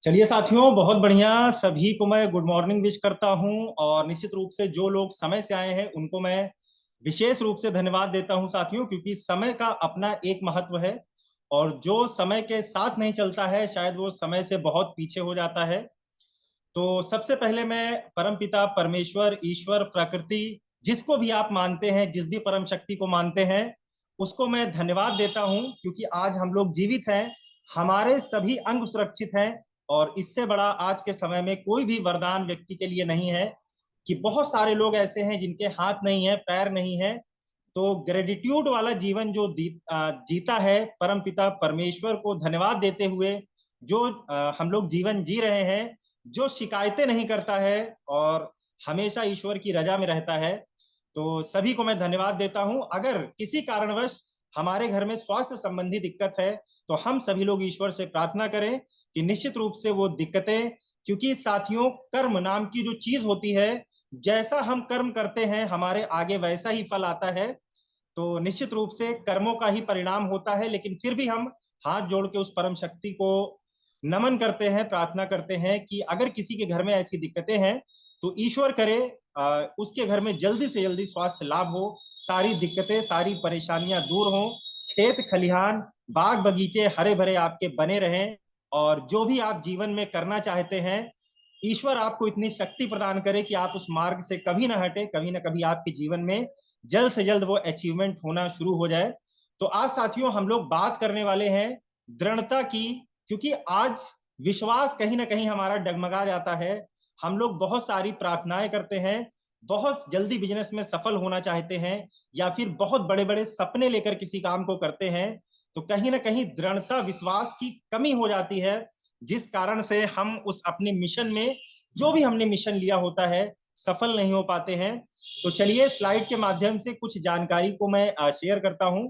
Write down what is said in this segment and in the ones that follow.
चलिए साथियों, बहुत बढ़िया। सभी को मैं गुड मॉर्निंग विश करता हूं। और निश्चित रूप से जो लोग समय से आए हैं उनको मैं विशेष रूप से धन्यवाद देता हूं साथियों, क्योंकि समय का अपना एक महत्व है। और जो समय के साथ नहीं चलता है शायद वो समय से बहुत पीछे हो जाता है। तो सबसे पहले मैं परमपिता परमेश्वर, ईश्वर, प्रकृति, जिसको भी आप मानते हैं, जिस भी परम शक्ति को मानते हैं, उसको मैं धन्यवाद देता हूं, क्योंकि आज हम लोग जीवित हैं, हमारे सभी अंग सुरक्षित हैं। और इससे बड़ा आज के समय में कोई भी वरदान व्यक्ति के लिए नहीं है। कि बहुत सारे लोग ऐसे हैं जिनके हाथ नहीं है, पैर नहीं है। तो ग्रेटिट्यूड वाला जीवन जो जीता है, परम पिता परमेश्वर को धन्यवाद देते हुए जो हम लोग जीवन जी रहे हैं, जो शिकायतें नहीं करता है और हमेशा ईश्वर की रजा में रहता है, तो सभी को मैं धन्यवाद देता हूं। अगर किसी कारणवश हमारे घर में स्वास्थ्य संबंधी दिक्कत है तो हम सभी लोग ईश्वर से प्रार्थना करें कि निश्चित रूप से वो दिक्कतें, क्योंकि साथियों कर्म नाम की जो चीज होती है, जैसा हम कर्म करते हैं हमारे आगे वैसा ही फल आता है। तो निश्चित रूप से कर्मों का ही परिणाम होता है, लेकिन फिर भी हम हाथ जोड़ के उस परम शक्ति को नमन करते हैं, प्रार्थना करते हैं कि अगर किसी के घर में ऐसी दिक्कतें हैं तो ईश्वर करे उसके घर में जल्दी से जल्दी स्वास्थ्य लाभ हो, सारी दिक्कतें, सारी परेशानियां दूर हों, खेत खलिहान, बाग बगीचे हरे भरे आपके बने रहें। और जो भी आप जीवन में करना चाहते हैं, ईश्वर आपको इतनी शक्ति प्रदान करे कि आप उस मार्ग से कभी ना हटे, कभी ना कभी आपके जीवन में जल्द से जल्द वो अचीवमेंट होना शुरू हो जाए। तो आज साथियों हम लोग बात करने वाले हैं दृढ़ता की, क्योंकि आज विश्वास कहीं ना कहीं हमारा डगमगा जाता है। हम लोग बहुत सारी प्रार्थनाएं करते हैं, बहुत जल्दी बिजनेस में सफल होना चाहते हैं, या फिर बहुत बड़े बड़े सपने लेकर किसी काम को करते हैं, तो कहीं ना कहीं दृढ़ता, विश्वास की कमी हो जाती है, जिस कारण से हम उस अपने मिशन में, जो भी हमने मिशन लिया होता है, सफल नहीं हो पाते हैं। तो चलिए स्लाइड के माध्यम से कुछ जानकारी को मैं शेयर करता हूं।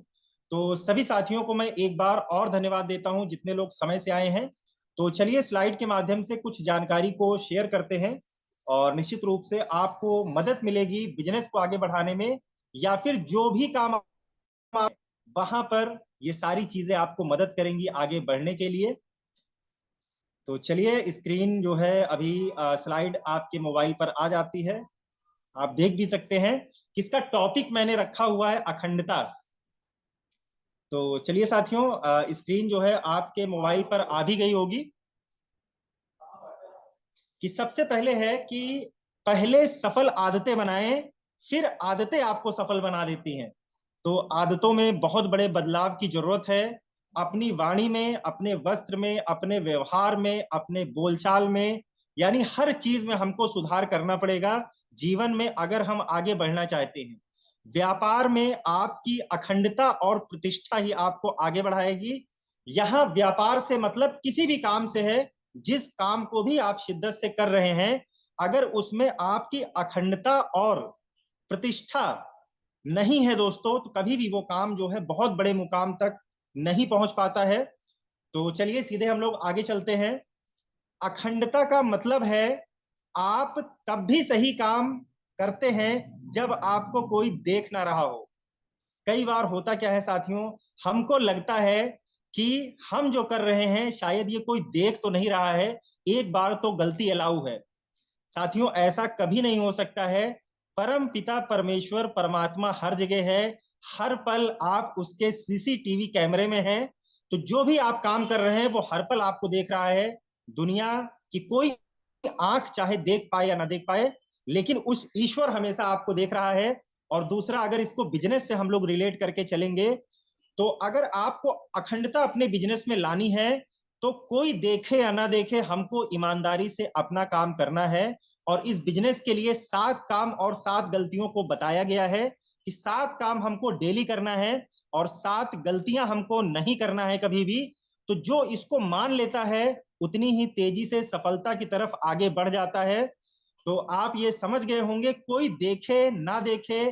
तो सभी साथियों को मैं एक बार और धन्यवाद देता हूं जितने लोग समय से आए हैं। तो चलिए स्लाइड के माध्यम से कुछ जानकारी को शेयर करते हैं, और निश्चित रूप से आपको मदद मिलेगी बिजनेस को आगे बढ़ाने में, या फिर जो भी काम आप वहां पर, ये सारी चीजें आपको मदद करेंगी आगे बढ़ने के लिए। तो चलिए स्क्रीन जो है अभी स्लाइड आपके मोबाइल पर आ जाती है, आप देख भी सकते हैं। किसका टॉपिक मैंने रखा हुआ है, अखंडता। तो चलिए साथियों, स्क्रीन जो है आपके मोबाइल पर आ भी गई होगी। कि सबसे पहले है कि पहले सफल आदतें बनाएं, फिर आदतें आपको सफल बना देती हैं। तो आदतों में बहुत बड़े बदलाव की जरूरत है। अपनी वाणी में, अपने वस्त्र में, अपने व्यवहार में, अपने बोलचाल में, यानी हर चीज में हमको सुधार करना पड़ेगा जीवन में, अगर हम आगे बढ़ना चाहते हैं। व्यापार में आपकी अखंडता और प्रतिष्ठा ही आपको आगे बढ़ाएगी। यहां व्यापार से मतलब किसी भी काम से है, जिस काम को भी आप शिद्दत से कर रहे हैं, अगर उसमें आपकी अखंडता और प्रतिष्ठा नहीं है दोस्तों, तो कभी भी वो काम जो है बहुत बड़े मुकाम तक नहीं पहुंच पाता है। तो चलिए सीधे हम लोग आगे चलते हैं। अखंडता का मतलब है आप तब भी सही काम करते हैं जब आपको कोई देख ना रहा हो। कई बार होता क्या है साथियों, हमको लगता है कि हम जो कर रहे हैं शायद ये कोई देख तो नहीं रहा है, एक बार तो गलती अलाउ है। साथियों ऐसा कभी नहीं हो सकता है। परम पिता परमेश्वर परमात्मा हर जगह है, हर पल आप उसके सीसीटीवी कैमरे में हैं। तो जो भी आप काम कर रहे हैं वो हर पल आपको देख रहा है। दुनिया की कोई आंख चाहे देख पाए या ना देख पाए, लेकिन उस ईश्वर हमेशा आपको देख रहा है। और दूसरा, अगर इसको बिजनेस से हम लोग रिलेट करके चलेंगे, तो अगर आपको अखंडता अपने बिजनेस में लानी है, तो कोई देखे या ना देखे, हमको ईमानदारी से अपना काम करना है। और इस बिजनेस के लिए 7 काम और 7 गलतियों को बताया गया है कि 7 काम हमको डेली करना है और 7 गलतियां हमको नहीं करना है कभी भी। तो जो इसको मान लेता है उतनी ही तेजी से सफलता की तरफ आगे बढ़ जाता है। तो आप ये समझ गए होंगे, कोई देखे ना देखे,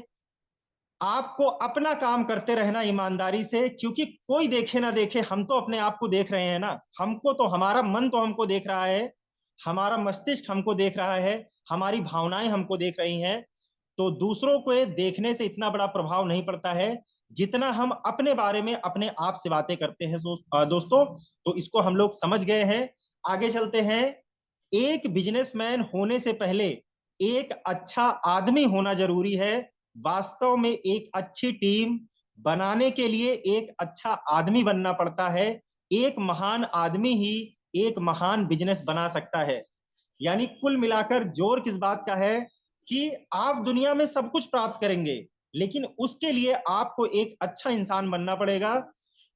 आपको अपना काम करते रहना ईमानदारी से, क्योंकि कोई देखे ना देखे, हम तो अपने आप को देख रहे हैं ना। हमको तो, हमारा मन तो हमको देख रहा है, हमारा मस्तिष्क हमको देख रहा है, हमारी भावनाएं हमको देख रही हैं। तो दूसरों को देखने से इतना बड़ा प्रभाव नहीं पड़ता है। जितना हम अपने बारे में अपने आप से बातें करते हैं दोस्तों। तो इसको हम लोग समझ गए हैं। आगे चलते हैं। एक बिजनेसमैन होने से पहले एक अच्छा आदमी होना जरूरी है। वास्तव में एक अच्छी टीम बनाने के लिए एक अच्छा आदमी बनना पड़ता है। एक महान आदमी ही एक महान बिजनेस बना सकता है। यानी कुल मिलाकर जोर किस बात का है कि आप दुनिया में सब कुछ प्राप्त करेंगे, लेकिन उसके लिए आपको एक अच्छा इंसान बनना पड़ेगा।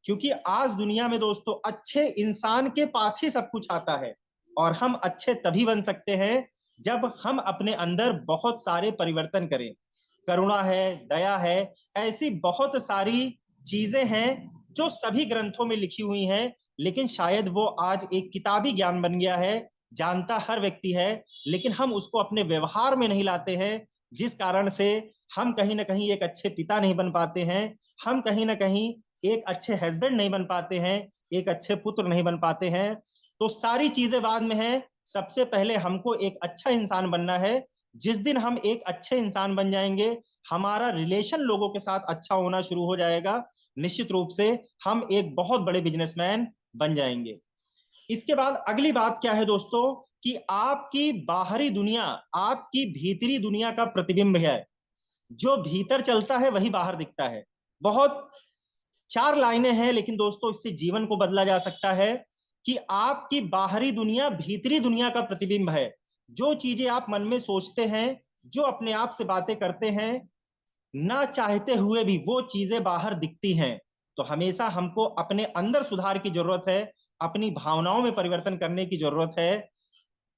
क्योंकि आज दुनिया में दोस्तों अच्छे इंसान के पास ही सब कुछ आता है। और हम अच्छे तभी बन सकते हैं जब हम अपने अंदर बहुत सारे परिवर्तन करें। करुणा है, दया है, ऐसी बहुत सारी चीजें हैं जो सभी ग्रंथों में लिखी हुई हैं, लेकिन शायद वो आज एक किताबी ज्ञान बन गया है, जानता हर व्यक्ति है, लेकिन हम उसको अपने व्यवहार में नहीं लाते हैं। जिस कारण से हम कहीं ना कहीं एक अच्छे पिता नहीं बन पाते हैं, हम कहीं ना कहीं एक अच्छे हस्बैंड नहीं बन पाते हैं, एक अच्छे पुत्र नहीं बन पाते हैं। तो सारी चीजें बाद में है, सबसे पहले हमको एक अच्छा इंसान बनना है। जिस दिन हम एक अच्छे इंसान बन जाएंगे, हमारा रिलेशन लोगों के साथ अच्छा होना शुरू हो जाएगा, निश्चित रूप से हम एक बहुत बड़े बिजनेसमैन बन जाएंगे। इसके बाद अगली बात क्या है दोस्तों, कि आपकी बाहरी दुनिया आपकी भीतरी दुनिया का प्रतिबिंब है। जो भीतर चलता है वही बाहर दिखता है। बहुत चार लाइनें हैं, लेकिन दोस्तों इससे जीवन को बदला जा सकता है। कि आपकी बाहरी दुनिया भीतरी दुनिया का प्रतिबिंब है। जो चीजें आप मन में सोचते हैं, जो अपने आप से बातें करते हैं, ना चाहते हुए भी वो चीजें बाहर दिखती हैं। तो हमेशा हमको अपने अंदर सुधार की जरूरत है, अपनी भावनाओं में परिवर्तन करने की जरूरत है।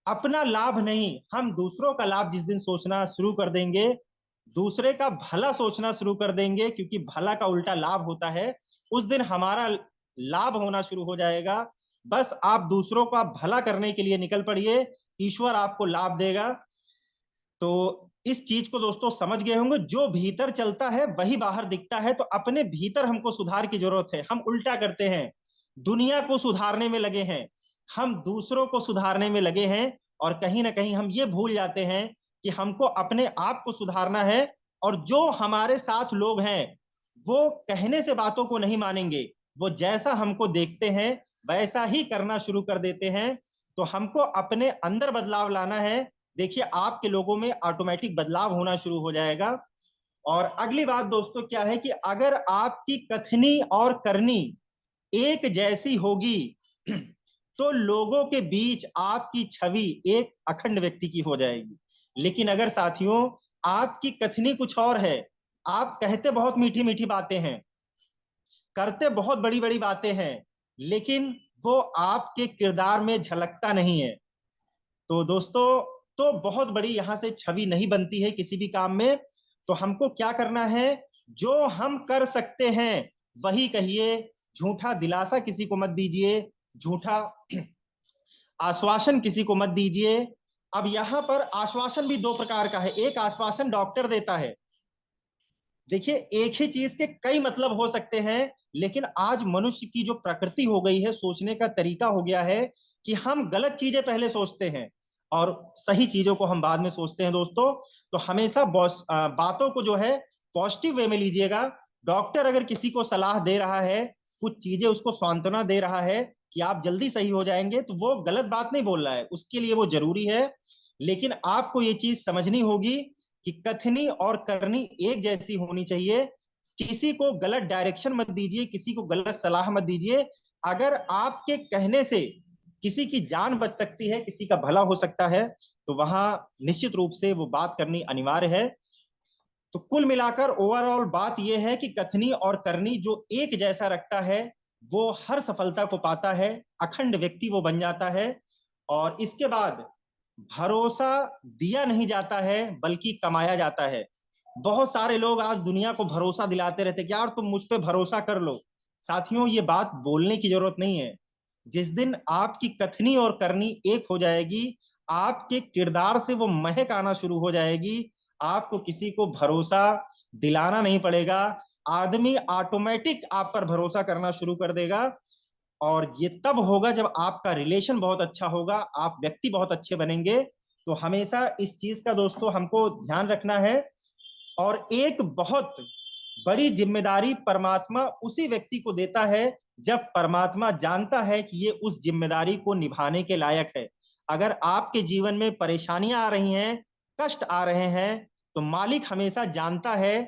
अपना लाभ नहीं, हम दूसरों का लाभ जिस दिन सोचना शुरू कर देंगे, दूसरे का भला सोचना शुरू कर देंगे, क्योंकि भला का उल्टा लाभ होता है, उस दिन हमारा लाभ होना शुरू हो जाएगा। बस आप दूसरों का भला करने के लिए निकल पड़िए, ईश्वर आपको लाभ देगा। तो इस चीज को दोस्तों समझ गए होंगे, जो भीतर चलता है वही बाहर दिखता है। तो अपने भीतर हमको सुधार की जरूरत है। हम उल्टा करते हैं, दुनिया को सुधारने में लगे हैं, हम दूसरों को सुधारने में लगे हैं, और कहीं ना कहीं हम ये भूल जाते हैं कि हमको अपने आप को सुधारना है। और जो हमारे साथ लोग हैं वो कहने से बातों को नहीं मानेंगे, वो जैसा हमको देखते हैं वैसा ही करना शुरू कर देते हैं। तो हमको अपने अंदर बदलाव लाना है। देखिए आपके लोगों में ऑटोमेटिक बदलाव होना शुरू हो जाएगा। और अगली बात दोस्तों क्या है, कि अगर आपकी कथनी और करनी एक जैसी होगी तो लोगों के बीच आपकी छवि एक अखंड व्यक्ति की हो जाएगी। लेकिन अगर साथियों आपकी कथनी कुछ और है, आप कहते बहुत मीठी मीठी बातें हैं, करते बहुत बड़ी बड़ी बातें हैं, लेकिन वो आपके किरदार में झलकता नहीं है, तो दोस्तों तो बहुत बड़ी यहां से छवि नहीं बनती है किसी भी काम में। तो हमको क्या करना है, जो हम कर सकते हैं वही कहिए। झूठा दिलासा किसी को मत दीजिए, झूठा आश्वासन किसी को मत दीजिए। अब यहां पर आश्वासन भी दो प्रकार का है। एक आश्वासन डॉक्टर देता है। देखिए एक ही चीज के कई मतलब हो सकते हैं, लेकिन आज मनुष्य की जो प्रकृति हो गई है, सोचने का तरीका हो गया है कि हम गलत चीजें पहले सोचते हैं और सही चीजों को हम बाद में सोचते हैं दोस्तों। तो हमेशा बातों को जो है पॉजिटिव वे में लीजिएगा। डॉक्टर अगर किसी को सलाह दे रहा है, कुछ चीजें उसको सांत्वना दे रहा है कि आप जल्दी सही हो जाएंगे, तो वो गलत बात नहीं बोल रहा है, उसके लिए वो जरूरी है। लेकिन आपको ये चीज समझनी होगी कि कथनी और करनी एक जैसी होनी चाहिए। किसी को गलत डायरेक्शन मत दीजिए, किसी को गलत सलाह मत दीजिए। अगर आपके कहने से किसी की जान बच सकती है, किसी का भला हो सकता है, तो वहां निश्चित रूप से वो बात करनी अनिवार्य है। तो कुल मिलाकर ओवरऑल बात यह है कि कथनी और करनी जो एक जैसा रखता है वो हर सफलता को पाता है, अखंड व्यक्ति वो बन जाता है। और इसके बाद भरोसा दिया नहीं जाता है बल्कि कमाया जाता है। बहुत सारे लोग आज दुनिया को भरोसा दिलाते रहते कि यार तुम मुझ पे भरोसा कर लो। साथियों ये बात बोलने की जरूरत नहीं है। जिस दिन आपकी कथनी और करनी एक हो जाएगी, आपके किरदार से वो महक आना शुरू हो जाएगी, आपको किसी को भरोसा दिलाना नहीं पड़ेगा। आदमी ऑटोमेटिक आप पर भरोसा करना शुरू कर देगा। और ये तब होगा जब आपका रिलेशन बहुत अच्छा होगा, आप व्यक्ति बहुत अच्छे बनेंगे। तो हमेशा इस चीज का दोस्तों हमको ध्यान रखना है। और एक बहुत बड़ी जिम्मेदारी परमात्मा उसी व्यक्ति को देता है जब परमात्मा जानता है कि ये उस जिम्मेदारी को निभाने के लायक है। अगर आपके जीवन में परेशानियां आ रही हैं, कष्ट आ रहे हैं, तो मालिक हमेशा जानता है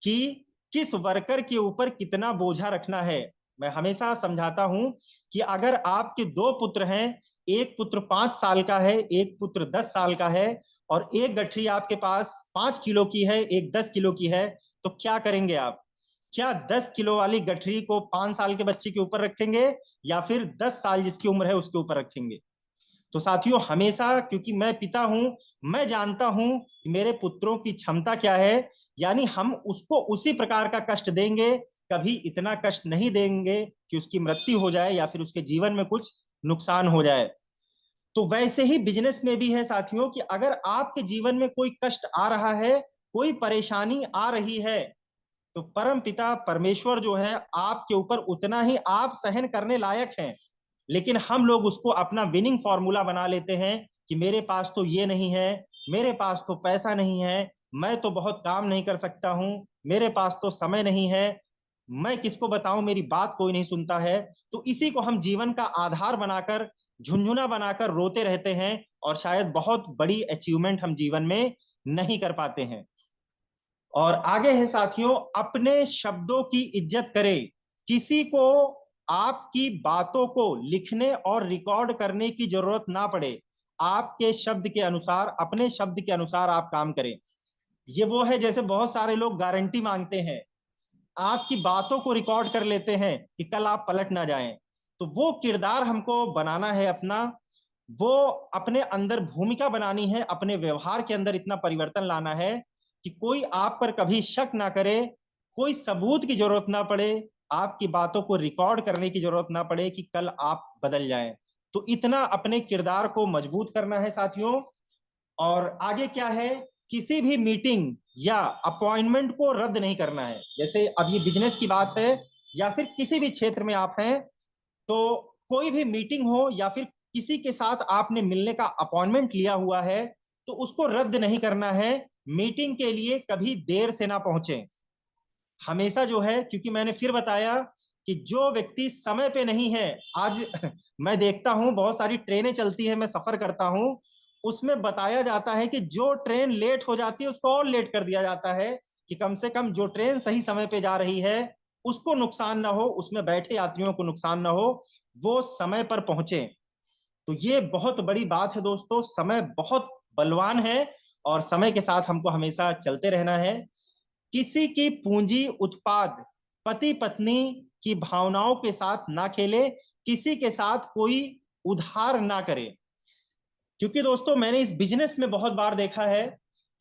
कि किस वर्कर के ऊपर कितना बोझा रखना है। मैं हमेशा समझाता हूं कि अगर आपके दो पुत्र हैं, एक पुत्र 5 साल का है, एक पुत्र 10 साल का है, और एक गठरी आपके पास 5 किलो की है, एक 10 किलो की है, तो क्या करेंगे आप? क्या 10 किलो वाली गठरी को 5 साल के बच्चे के ऊपर रखेंगे, या फिर 10 साल जिसकी उम्र है उसके ऊपर रखेंगे? तो साथियों, हमेशा, क्योंकि मैं पिता हूं, मैं जानता हूं कि मेरे पुत्रों की क्षमता क्या है, यानी हम उसको उसी प्रकार का कष्ट देंगे, कभी इतना कष्ट नहीं देंगे कि उसकी मृत्यु हो जाए या फिर उसके जीवन में कुछ नुकसान हो जाए। तो वैसे ही बिजनेस में भी है साथियों, कि अगर आपके जीवन में कोई कष्ट आ रहा है, कोई परेशानी आ रही है, तो परम पिता परमेश्वर जो है आपके ऊपर उतना ही आप सहन करने लायक हैं। लेकिन हम लोग उसको अपना विनिंग फॉर्मूला बना लेते हैं कि मेरे पास तो ये नहीं है, मेरे पास तो पैसा नहीं है, मैं तो बहुत काम नहीं कर सकता हूं, मेरे पास तो समय नहीं है, मैं किसको बताऊं, मेरी बात कोई नहीं सुनता है। तो इसी को हम जीवन का आधार बनाकर, झुंझुना बनाकर रोते रहते हैं, और शायद बहुत बड़ी अचीवमेंट हम जीवन में नहीं कर पाते हैं। और आगे है साथियों, अपने शब्दों की इज्जत करें। किसी को आपकी बातों को लिखने और रिकॉर्ड करने की जरूरत ना पड़े। आपके शब्द के अनुसार, अपने शब्द के अनुसार आप काम करें। ये वो है, जैसे बहुत सारे लोग गारंटी मांगते हैं, आपकी बातों को रिकॉर्ड कर लेते हैं कि कल आप पलट ना जाएं। तो वो किरदार हमको बनाना है अपना, वो अपने अंदर भूमिका बनानी है, अपने व्यवहार के अंदर इतना परिवर्तन लाना है कि कोई आप पर कभी शक ना करे, कोई सबूत की जरूरत ना पड़े, आपकी बातों को रिकॉर्ड करने की जरूरत ना पड़े कि कल आप बदल जाएं। तो इतना अपने किरदार को मजबूत करना है साथियों। और आगे क्या है, किसी भी मीटिंग या अपॉइंटमेंट को रद्द नहीं करना है। जैसे अब ये बिजनेस की बात है, या फिर किसी भी क्षेत्र में आप हैं, तो कोई भी मीटिंग हो या फिर किसी के साथ आपने मिलने का अपॉइंटमेंट लिया हुआ है, तो उसको रद्द नहीं करना है। मीटिंग के लिए कभी देर से ना पहुंचे हमेशा जो है, क्योंकि मैंने फिर बताया कि जो व्यक्ति समय पे नहीं है, आज मैं देखता हूं बहुत सारी ट्रेनें चलती है, मैं सफर करता हूं, उसमें बताया जाता है कि जो ट्रेन लेट हो जाती है उसको और लेट कर दिया जाता है, कि कम से कम जो ट्रेन सही समय पे जा रही है उसको नुकसान ना हो, उसमें बैठे यात्रियों को नुकसान ना हो, वो समय पर पहुंचे। तो ये बहुत बड़ी बात है दोस्तों, समय बहुत बलवान है, और समय के साथ हमको हमेशा चलते रहना है। किसी की पूंजी उत्पाद, पति पत्नी की भावनाओं के साथ ना खेले, किसी के साथ कोई उधार ना करे। क्योंकि दोस्तों, मैंने इस बिजनेस में बहुत बार देखा है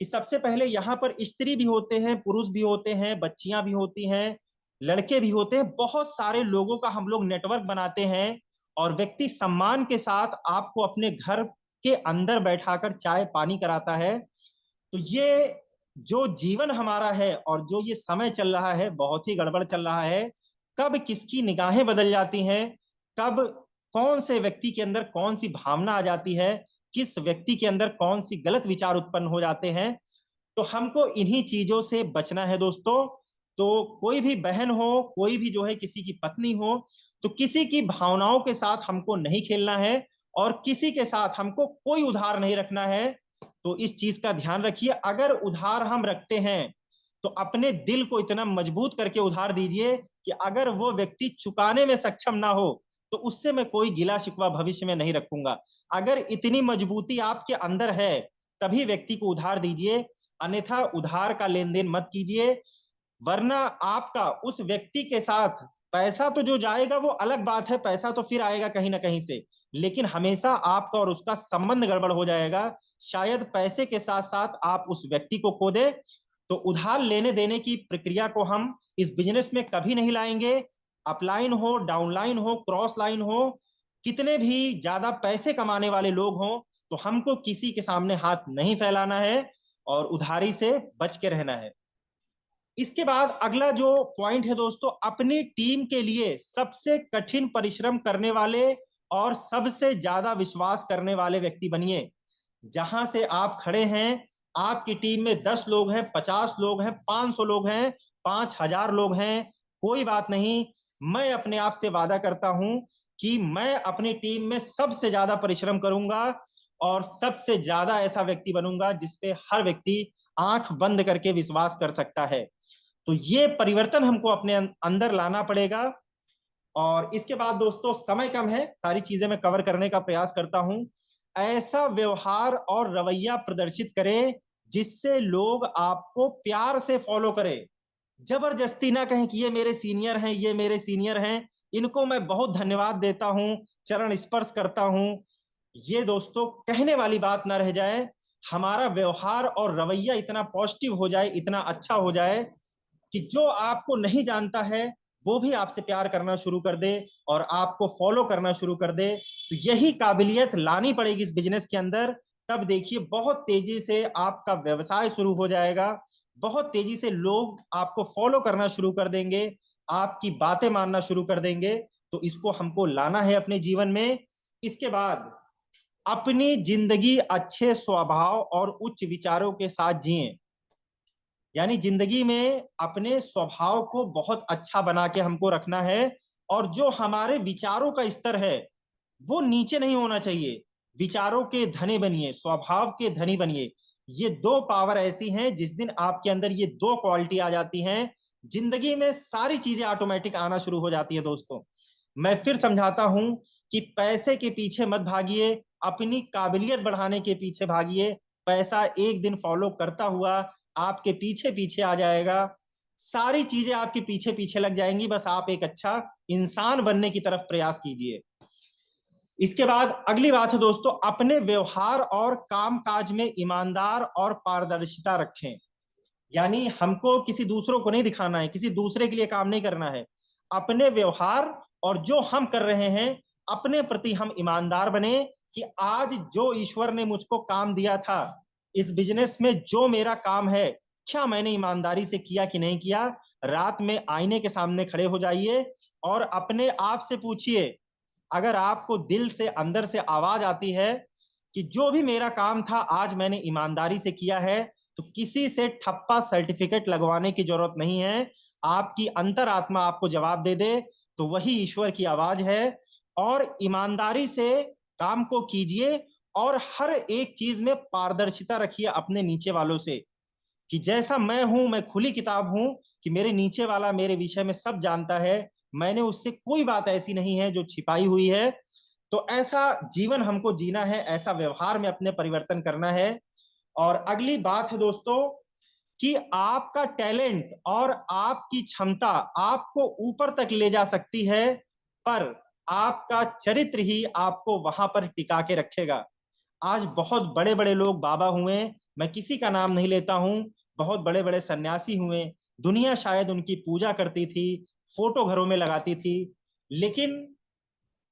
कि सबसे पहले यहाँ पर स्त्री भी होते हैं, पुरुष भी होते हैं, बच्चियां भी होती हैं, लड़के भी होते हैं, बहुत सारे लोगों का हम लोग नेटवर्क बनाते हैं, और व्यक्ति सम्मान के साथ आपको अपने घर के अंदर बैठाकर चाय पानी कराता है। तो ये जो जीवन हमारा है और जो ये समय चल रहा है, बहुत ही गड़बड़ चल रहा है। कब किसकी निगाहें बदल जाती हैं, कब कौन से व्यक्ति के अंदर कौन सी भावना आ जाती है, किस व्यक्ति के अंदर कौन सी गलत विचार उत्पन्न हो जाते हैं, तो हमको इन्हीं चीजों से बचना है दोस्तों। तो कोई भी बहन हो, कोई भी जो है किसी की पत्नी हो, तो किसी की भावनाओं के साथ हमको नहीं खेलना है, और किसी के साथ हमको कोई उधार नहीं रखना है। तो इस चीज का ध्यान रखिए, अगर उधार हम रखते हैं तो अपने दिल को इतना मजबूत करके उधार दीजिए कि अगर वो व्यक्ति चुकाने में सक्षम ना हो, तो उससे मैं कोई गिला शिकवा भविष्य में नहीं रखूंगा। अगर इतनी मजबूती आपके अंदर है, तभी व्यक्ति को उधार दीजिए, अन्यथा उधार का लेन देन मत कीजिए। वरना आपका उस व्यक्ति के साथ, पैसा तो जो जाएगा वो अलग बात है, पैसा तो फिर आएगा कहीं ना कहीं से, लेकिन हमेशा आपका और उसका संबंध गड़बड़ हो जाएगा। शायद पैसे के साथ साथ आप उस व्यक्ति को खो दे। तो उधार लेने देने की प्रक्रिया को हम इस बिजनेस में कभी नहीं लाएंगे। अपलाइन हो, डाउनलाइन हो, क्रॉस लाइन हो, कितने भी ज्यादा पैसे कमाने वाले लोग हों, तो हमको किसी के सामने हाथ नहीं फैलाना है, और उधारी से बच के रहना है। इसके बाद अगला जो पॉइंट है दोस्तों, अपनी टीम के लिए सबसे कठिन परिश्रम करने वाले और सबसे ज्यादा विश्वास करने वाले व्यक्ति बनिए। जहां से आप खड़े हैं, आपकी टीम में 10 लोग हैं, 50 लोग हैं, 500 लोग हैं, 5,000 लोग हैं, कोई बात नहीं। मैं अपने आप से वादा करता हूं कि मैं अपनी टीम में सबसे ज्यादा परिश्रम करूंगा और सबसे ज्यादा ऐसा व्यक्ति बनूंगा जिसपे हर व्यक्ति आंख बंद करके विश्वास कर सकता है। तो ये परिवर्तन हमको अपने अंदर लाना पड़ेगा। और इसके बाद दोस्तों, समय कम है, सारी चीजें मैं कवर करने का प्रयास करता हूं। ऐसा व्यवहार और रवैया प्रदर्शित करें जिससे लोग आपको प्यार से फॉलो करें। जबरदस्ती ना कहें कि ये मेरे सीनियर हैं, ये मेरे सीनियर हैं, इनको मैं बहुत धन्यवाद देता हूं, चरण स्पर्श करता हूं। ये दोस्तों कहने वाली बात ना रह जाए। हमारा व्यवहार और रवैया इतना पॉजिटिव हो जाए, इतना अच्छा हो जाए कि जो आपको नहीं जानता है वो भी आपसे प्यार करना शुरू कर दे और आपको फॉलो करना शुरू कर दे। तो यही काबिलियत लानी पड़ेगी इस बिजनेस के अंदर। तब देखिए बहुत तेजी से आपका व्यवसाय शुरू हो जाएगा, बहुत तेजी से लोग आपको फॉलो करना शुरू कर देंगे, आपकी बातें मानना शुरू कर देंगे। तो इसको हमको लाना है अपने जीवन में। इसके बाद अपनी जिंदगी अच्छे स्वभाव और उच्च विचारों के साथ जिए। यानी जिंदगी में अपने स्वभाव को बहुत अच्छा बना के हमको रखना है और जो हमारे विचारों का स्तर है वो नीचे नहीं होना चाहिए। विचारों के धनी बनिए, स्वभाव के धनी बनिए। ये दो पावर ऐसी हैं, जिस दिन आपके अंदर ये दो क्वालिटी आ जाती हैं, जिंदगी में सारी चीजें ऑटोमेटिक आना शुरू हो जाती है दोस्तों। मैं फिर समझाता हूं कि पैसे के पीछे मत भागिए, अपनी काबिलियत बढ़ाने के पीछे भागिए। पैसा एक दिन फॉलो करता हुआ आपके पीछे पीछे आ जाएगा, सारी चीजें आपके पीछे पीछे लग जाएंगी। बस आप एक अच्छा इंसान बनने की तरफ प्रयास कीजिए। इसके बाद अगली बात है दोस्तों, अपने व्यवहार और कामकाज में ईमानदार और पारदर्शिता रखें। यानी हमको किसी दूसरों को नहीं दिखाना है, किसी दूसरे के लिए काम नहीं करना है। अपने व्यवहार और जो हम कर रहे हैं अपने प्रति हम ईमानदार बने कि आज जो ईश्वर ने मुझको काम दिया था, इस बिजनेस में जो मेरा काम है, क्या मैंने ईमानदारी से किया कि नहीं किया। रात में आईने के सामने खड़े हो जाइए और अपने आप से पूछिए, अगर आपको दिल से अंदर से आवाज आती है कि जो भी मेरा काम था आज मैंने ईमानदारी से किया है, तो किसी से ठप्पा सर्टिफिकेट लगवाने की जरूरत नहीं है। आपकी अंतरात्मा आपको जवाब दे दे तो वही ईश्वर की आवाज है। और ईमानदारी से काम को कीजिए और हर एक चीज में पारदर्शिता रखिए अपने नीचे वालों से, कि जैसा मैं हूं, मैं खुली किताब हूं, कि मेरे नीचे वाला मेरे विषय में सब जानता है, मैंने उससे कोई बात ऐसी नहीं है जो छिपाई हुई है। तो ऐसा जीवन हमको जीना है, ऐसा व्यवहार में अपने परिवर्तन करना है। और अगली बात है दोस्तों कि आपका टैलेंट और आपकी क्षमता आपको ऊपर तक ले जा सकती है, पर आपका चरित्र ही आपको वहां पर टिका के रखेगा। आज बहुत बड़े बड़े लोग बाबा हुए, मैं किसी का नाम नहीं लेता हूं, बहुत बड़े बड़े सन्यासी हुए, दुनिया शायद उनकी पूजा करती थी, फोटो घरों में लगाती थी, लेकिन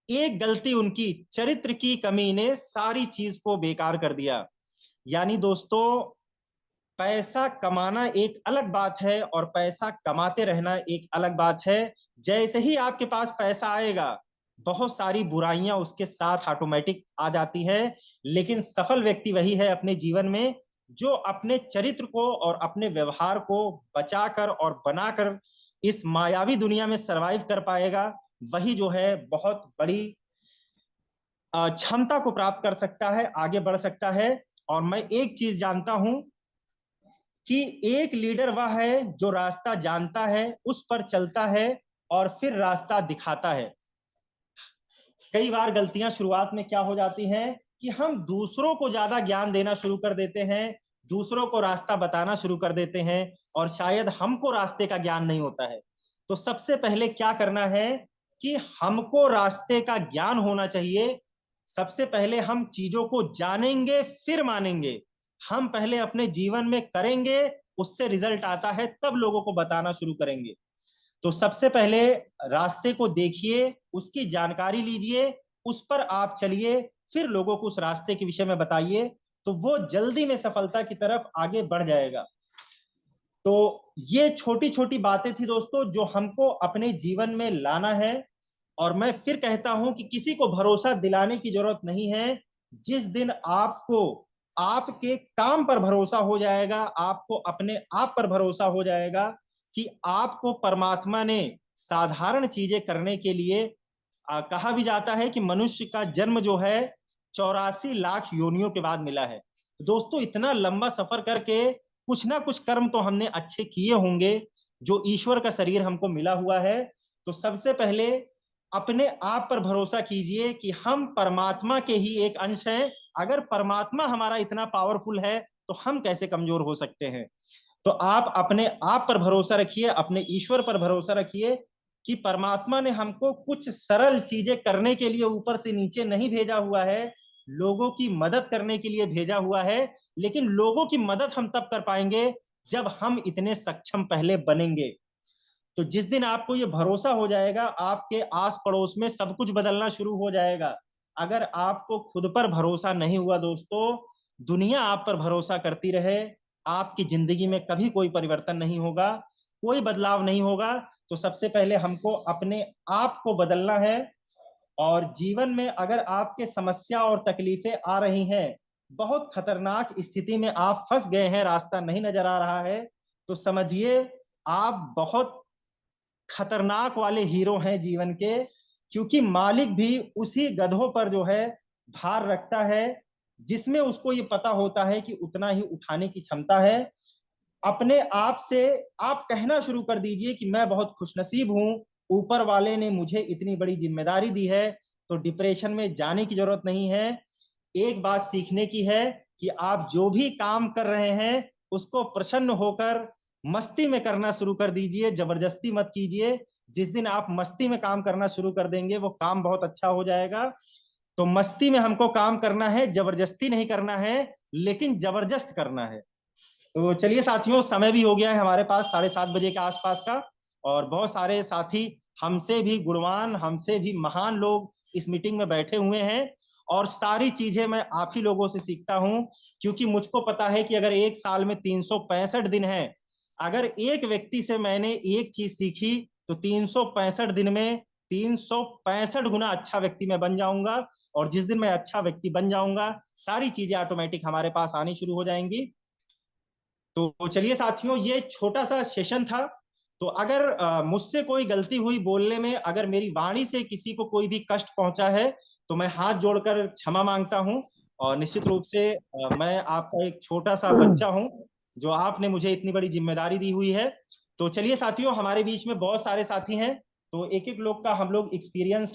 एक गलती, उनकी चरित्र की कमी ने सारी चीज को बेकार कर दिया। यानी दोस्तों, पैसा कमाना एक अलग बात है और पैसा कमाते रहना एक अलग बात है। जैसे ही आपके पास पैसा आएगा बहुत सारी बुराइयां उसके साथ ऑटोमेटिक आ जाती है। लेकिन सफल व्यक्ति वही है अपने जीवन में जो अपने चरित्र को और अपने व्यवहार को बचाकर और बनाकर इस मायावी दुनिया में सरवाइव कर पाएगा। वही जो है बहुत बड़ी क्षमता को प्राप्त कर सकता है, आगे बढ़ सकता है। और मैं एक चीज जानता हूं कि एक लीडर वह है जो रास्ता जानता है, उस पर चलता है और फिर रास्ता दिखाता है। कई बार गलतियां शुरुआत में क्या हो जाती हैं कि हम दूसरों को ज्यादा ज्ञान देना शुरू कर देते हैं, दूसरों को रास्ता बताना शुरू कर देते हैं और शायद हमको रास्ते का ज्ञान नहीं होता है। तो सबसे पहले क्या करना है कि हमको रास्ते का ज्ञान होना चाहिए। सबसे पहले हम चीजों को जानेंगे फिर मानेंगे। हम पहले अपने जीवन में करेंगे, उससे रिजल्ट आता है, तब लोगों को बताना शुरू करेंगे। तो सबसे पहले रास्ते को देखिए, उसकी जानकारी लीजिए, उस पर आप चलिए, फिर लोगों को उस रास्ते के विषय में बताइए, तो वो जल्दी में सफलता की तरफ आगे बढ़ जाएगा। तो ये छोटी छोटी बातें थी दोस्तों जो हमको अपने जीवन में लाना है। और मैं फिर कहता हूं कि किसी को भरोसा दिलाने की जरूरत नहीं है। जिस दिन आपको आपके काम पर भरोसा हो जाएगा, आपको अपने आप पर भरोसा हो जाएगा कि आपको परमात्मा ने साधारण चीजें करने के लिए कहा भी जाता है कि मनुष्य का जन्म जो है 84 लाख योनियों के बाद मिला है। दोस्तों, इतना लंबा सफर करके कुछ ना कुछ कर्म तो हमने अच्छे किए होंगे जो ईश्वर का शरीर हमको मिला हुआ है। तो सबसे पहले अपने आप पर भरोसा कीजिए कि हम परमात्मा के ही एक अंश हैं। अगर परमात्मा हमारा इतना पावरफुल है तो हम कैसे कमजोर हो सकते हैं। तो आप अपने आप पर भरोसा रखिए, अपने ईश्वर पर भरोसा रखिए कि परमात्मा ने हमको कुछ सरल चीजें करने के लिए ऊपर से नीचे नहीं भेजा हुआ है, लोगों की मदद करने के लिए भेजा हुआ है। लेकिन लोगों की मदद हम तब कर पाएंगे जब हम इतने सक्षम पहले बनेंगे। तो जिस दिन आपको ये भरोसा हो जाएगा, आपके आस पड़ोस में सब कुछ बदलना शुरू हो जाएगा। अगर आपको खुद पर भरोसा नहीं हुआ दोस्तों, दुनिया आप पर भरोसा करती रहे, आपकी जिंदगी में कभी कोई परिवर्तन नहीं होगा, कोई बदलाव नहीं होगा। तो सबसे पहले हमको अपने आप को बदलना है। और जीवन में अगर आपके समस्या और तकलीफें आ रही हैं, बहुत खतरनाक स्थिति में आप फंस गए हैं, रास्ता नहीं नजर आ रहा है, तो समझिए आप बहुत खतरनाक वाले हीरो हैं जीवन के। क्योंकि मालिक भी उसी गधों पर जो है भार रखता है जिसमें उसको ये पता होता है कि उतना ही उठाने की क्षमता है। अपने आप से आप कहना शुरू कर दीजिए कि मैं बहुत खुशनसीब हूं, ऊपर वाले ने मुझे इतनी बड़ी जिम्मेदारी दी है। तो डिप्रेशन में जाने की जरूरत नहीं है। एक बात सीखने की है कि आप जो भी काम कर रहे हैं उसको प्रसन्न होकर मस्ती में करना शुरू कर दीजिए, जबरदस्ती मत कीजिए। जिस दिन आप मस्ती में काम करना शुरू कर देंगे वो काम बहुत अच्छा हो जाएगा। तो मस्ती में हमको काम करना है, जबरदस्ती नहीं करना है, लेकिन जबरदस्त करना है। तो चलिए साथियों, समय भी हो गया है हमारे पास 7:30 बजे के आसपास का, और बहुत सारे साथी हमसे भी गुणवान, हमसे भी महान लोग इस मीटिंग में बैठे हुए हैं। और सारी चीजें मैं आप ही लोगों से सीखता हूं, क्योंकि मुझको पता है कि अगर एक साल में 365 दिन है, अगर एक व्यक्ति से मैंने एक चीज सीखी तो 365 दिन में 365 गुना अच्छा व्यक्ति मैं बन जाऊंगा। और जिस दिन मैं अच्छा व्यक्ति बन जाऊंगा, सारी चीजें ऑटोमेटिक हमारे पास आनी शुरू हो जाएंगी। तो चलिए साथियों, ये छोटा सा सेशन था। तो अगर मुझसे कोई गलती हुई बोलने में, अगर मेरी वाणी से किसी को कोई भी कष्ट पहुंचा है, तो मैं हाथ जोड़कर क्षमा मांगता हूं। और निश्चित रूप से मैं आपका एक छोटा सा बच्चा हूं, जो आपने मुझे इतनी बड़ी जिम्मेदारी दी हुई है। तो चलिए साथियों, हमारे बीच में बहुत सारे साथी हैं, तो एक एक लोग का हम लोग एक्सपीरियंस